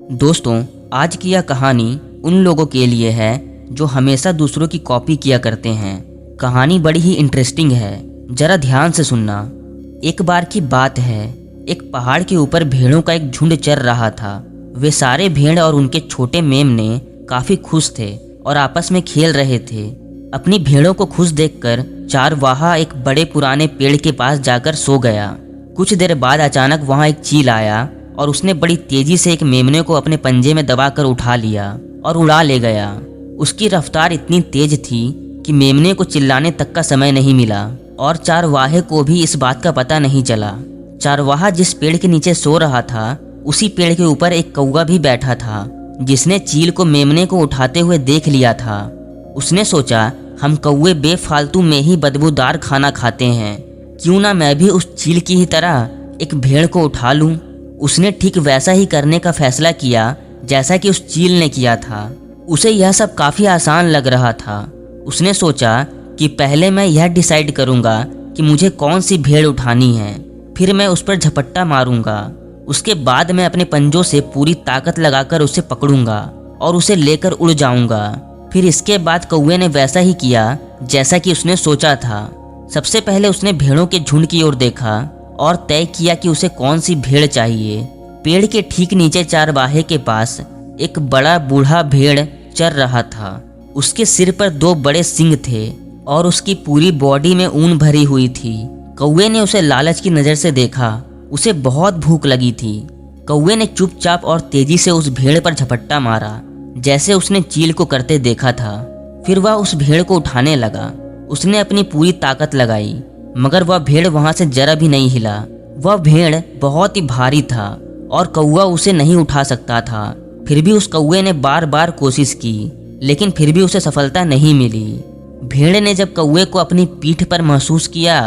दोस्तों, आज की यह कहानी उन लोगों के लिए है जो हमेशा दूसरों की कॉपी किया करते हैं। कहानी बड़ी ही इंटरेस्टिंग है, जरा ध्यान से सुनना। एक बार की बात है, एक पहाड़ के ऊपर भेड़ों का एक झुंड चर रहा था। वे सारे भेड़ और उनके छोटे मेमने काफ़ी खुश थे और आपस में खेल रहे थे। अपनी भेड़ों को खुश देखकर चारवाहा एक बड़े पुराने पेड़ के पास जाकर सो गया। कुछ देर बाद अचानक वहाँ एक चील आया और उसने बड़ी तेजी से एक मेमने को अपने पंजे में दबाकर उठा लिया और उड़ा ले गया। उसकी रफ्तार इतनी तेज थी कि मेमने को चिल्लाने तक का समय नहीं मिला और चारवाहे को भी इस बात का पता नहीं चला। चारवाहा जिस पेड़ के नीचे सो रहा था, उसी पेड़ के ऊपर एक कौवा भी बैठा था, जिसने चील को मेमने को उठाते हुए देख लिया था। उसने सोचा, हम कौवे बेफालतू में ही बदबूदार खाना खाते हैं, क्यों ना मैं भी उस चील की ही तरह एक भेड़ को उठा लूं। उसने ठीक वैसा ही करने का फैसला किया जैसा कि उस चील ने किया था। उसे यह सब काफ़ी आसान लग रहा था। उसने सोचा कि पहले मैं यह डिसाइड करूंगा कि मुझे कौन सी भेड़ उठानी है, फिर मैं उस पर झपट्टा मारूंगा। उसके बाद मैं अपने पंजों से पूरी ताकत लगाकर उसे पकड़ूंगा और उसे लेकर उड़ जाऊंगा। फिर इसके बाद कौवे ने वैसा ही किया जैसा कि उसने सोचा था। सबसे पहले उसने भेड़ों के झुंड की ओर देखा और तय किया कि उसे कौन सी भेड़ चाहिए। पेड़ के ठीक नीचे चारवाहे के पास एक बड़ा बूढ़ा भेड़ चर रहा था। उसके सिर पर दो बड़े सींग थे और उसकी पूरी बॉडी में ऊन भरी हुई थी। कौवे ने उसे लालच की नज़र से देखा। उसे बहुत भूख लगी थी। कौवे ने चुपचाप और तेजी से उस भेड़ पर झपट्टा मारा, जैसे उसने चील को करते देखा था। फिर वह उस भेड़ को उठाने लगा। उसने अपनी पूरी ताकत लगाई, मगर वह भेड़ वहां से जरा भी नहीं हिला। वह भेड़ बहुत ही भारी था और कौवा उसे नहीं उठा सकता था। फिर भी उस कौवे ने बार बार कोशिश की, लेकिन फिर भी उसे सफलता नहीं मिली। भेड़ ने जब कौवे को अपनी पीठ पर महसूस किया,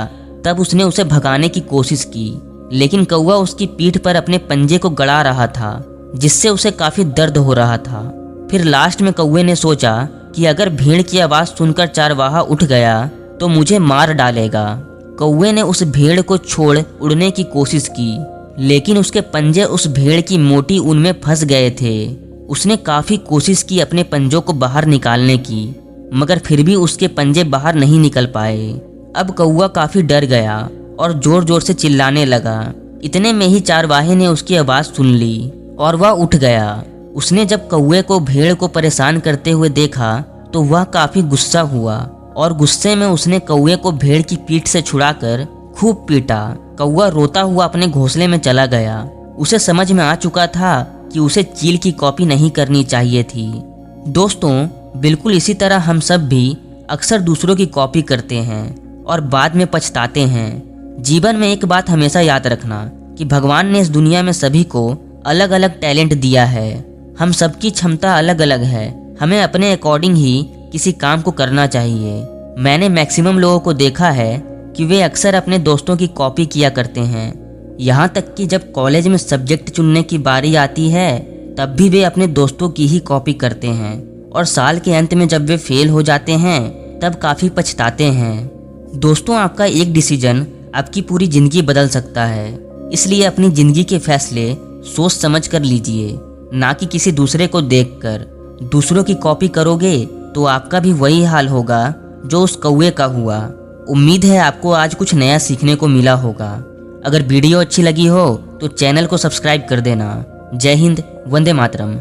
तब उसने उसे भगाने की कोशिश की, लेकिन कौवा उसकी पीठ पर अपने पंजे को गड़ा रहा था, जिससे उसे काफ़ी दर्द हो रहा था। फिर लास्ट में कौवे ने सोचा कि अगर भेड़ की आवाज़ सुनकर चारवाहा उठ गया तो मुझे मार डालेगा। कौवे ने उस भेड़ को छोड़ उड़ने की कोशिश की, लेकिन उसके पंजे उस भेड़ की मोटी ऊन में फंस गए थे। उसने काफ़ी कोशिश की अपने पंजों को बाहर निकालने की, मगर फिर भी उसके पंजे बाहर नहीं निकल पाए। अब कौवा काफ़ी डर गया और ज़ोर ज़ोर से चिल्लाने लगा। इतने में ही चारवाहे ने उसकी आवाज़ सुन ली और वह उठ गया। उसने जब कौवे को भेड़ को परेशान करते हुए देखा तो वह काफ़ी गुस्सा हुआ और गुस्से में उसने कौवे को भेड़ की पीठ से छुड़ाकर खूब पीटा। कौवा रोता हुआ अपने घोंसले में चला गया। उसे समझ में आ चुका था कि उसे चील की कॉपी नहीं करनी चाहिए थी। दोस्तों, बिल्कुल इसी तरह हम सब भी अक्सर दूसरों की कॉपी करते हैं और बाद में पछताते हैं। जीवन में एक बात हमेशा याद रखना कि भगवान ने इस दुनिया में सभी को अलग अलग टैलेंट दिया है। हम सबकी क्षमता अलग अलग है। हमें अपने अकॉर्डिंग ही किसी काम को करना चाहिए। मैंने मैक्सिमम लोगों को देखा है कि वे अक्सर अपने दोस्तों की कॉपी किया करते हैं। यहाँ तक कि जब कॉलेज में सब्जेक्ट चुनने की बारी आती है, तब भी वे अपने दोस्तों की ही कॉपी करते हैं और साल के अंत में जब वे फेल हो जाते हैं, तब काफ़ी पछताते हैं। दोस्तों, आपका एक डिसीजन आपकी पूरी ज़िंदगी बदल सकता है, इसलिए अपनी ज़िंदगी के फैसले सोच समझ कर लीजिए, ना कि किसी दूसरे को देखकर। दूसरों की कॉपी करोगे तो आपका भी वही हाल होगा जो उस कौवे का हुआ। उम्मीद है आपको आज कुछ नया सीखने को मिला होगा। अगर वीडियो अच्छी लगी हो तो चैनल को सब्सक्राइब कर देना। जय हिंद, वंदे मातरम।